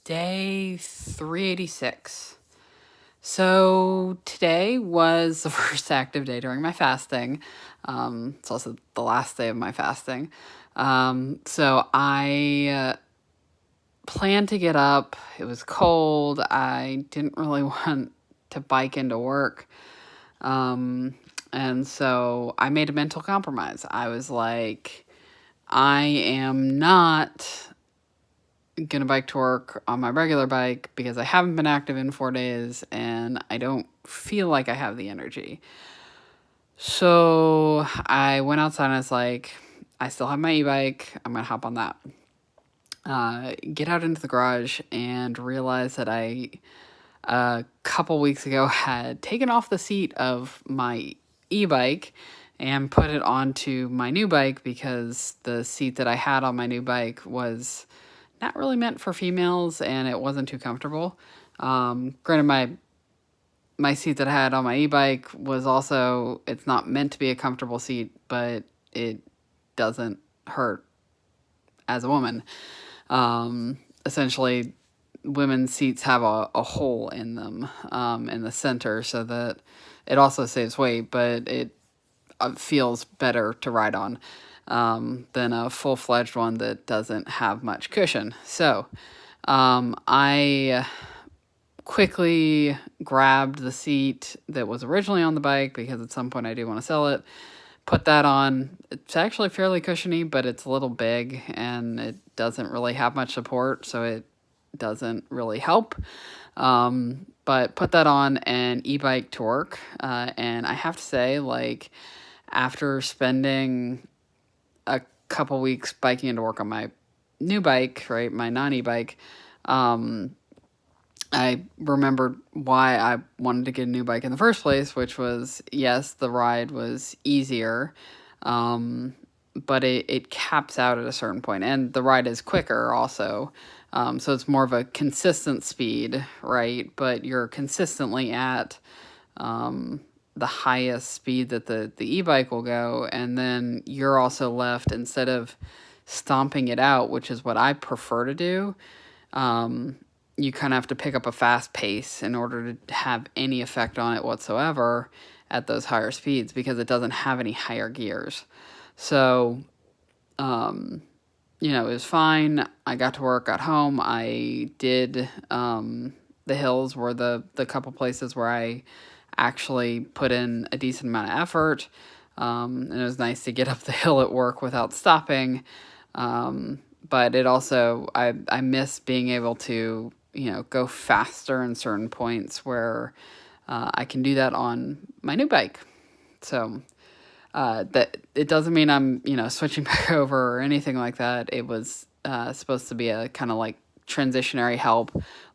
day 386. So today was the first active day during my fasting. It's also the last day of my fasting. So I planned to get up. It was cold. I didn't really want to bike into work. And so I made a mental compromise. I was like, I am not gonna bike to work on my regular bike because I haven't been active in 4 days and I don't feel like I have the energy. So I went outside and I was like, I still have my e-bike. I'm gonna hop on that. Get out into the garage and realize that I a couple weeks ago had taken off the seat of my e-bike and put it onto my new bike because the seat that I had on my new bike was not really meant for females and it wasn't too comfortable. Granted, my seat that I had on my e-bike was also, it's not meant to be a comfortable seat, but it doesn't hurt as a woman. Essentially, women's seats have a hole in them in the center so that it also saves weight, but it feels better to ride on than a full-fledged one that doesn't have much cushion. So I quickly grabbed the seat that was originally on the bike because at some point I do want to sell it. Put that on. It's actually fairly cushiony, but it's a little big and it doesn't really have much support, so it doesn't really help. But put that on and e-bike to work. And I have to say, like, after spending a couple weeks biking into work on my new bike, right, my non-e-bike, I remembered why I wanted to get a new bike in the first place, which was, yes, the ride was easier, but it caps out at a certain point, and the ride is quicker also. So it's more of a consistent speed, right? But you're consistently at the highest speed that the e-bike will go, and then you're also left, instead of stomping it out, which is what I prefer to do, you kind of have to pick up a fast pace in order to have any effect on it whatsoever at those higher speeds because it doesn't have any higher gears. So, it was fine. I got to work, got home. I did, the hills were the couple places where I actually put in a decent amount of effort. And it was nice to get up the hill at work without stopping. But it also, I miss being able to, go faster in certain points where I can do that on my new bike. So that it doesn't mean I'm, switching back over or anything like that. It was supposed to be a kind of like transitionary help.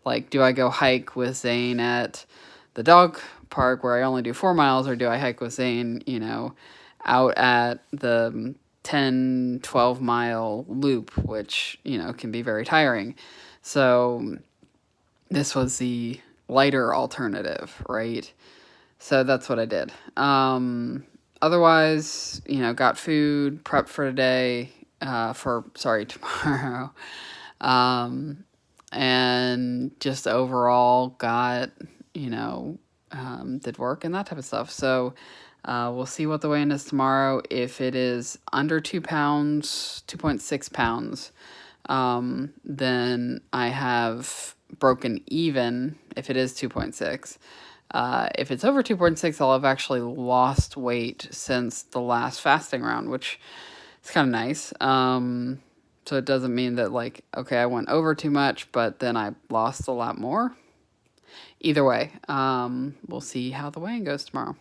Like, do I go hike with Zane at the dog park where I only do 4 miles, or do I hike with Zane, out at the 10, 12 mile loop, which, can be very tiring. So this was the lighter alternative, right? So that's what I did. Otherwise, got food, prepped for today, tomorrow. And just overall got, did work and that type of stuff. So we'll see what the weigh-in is tomorrow. If it is under 2 pounds, 2.6 pounds, then I have broken even. If it is 2.6, if it's over 2.6, I'll have actually lost weight since the last fasting round, which is kind of nice. So it doesn't mean that, like, okay, I went over too much, but then I lost a lot more. Either way, we'll see how the weigh-in goes tomorrow.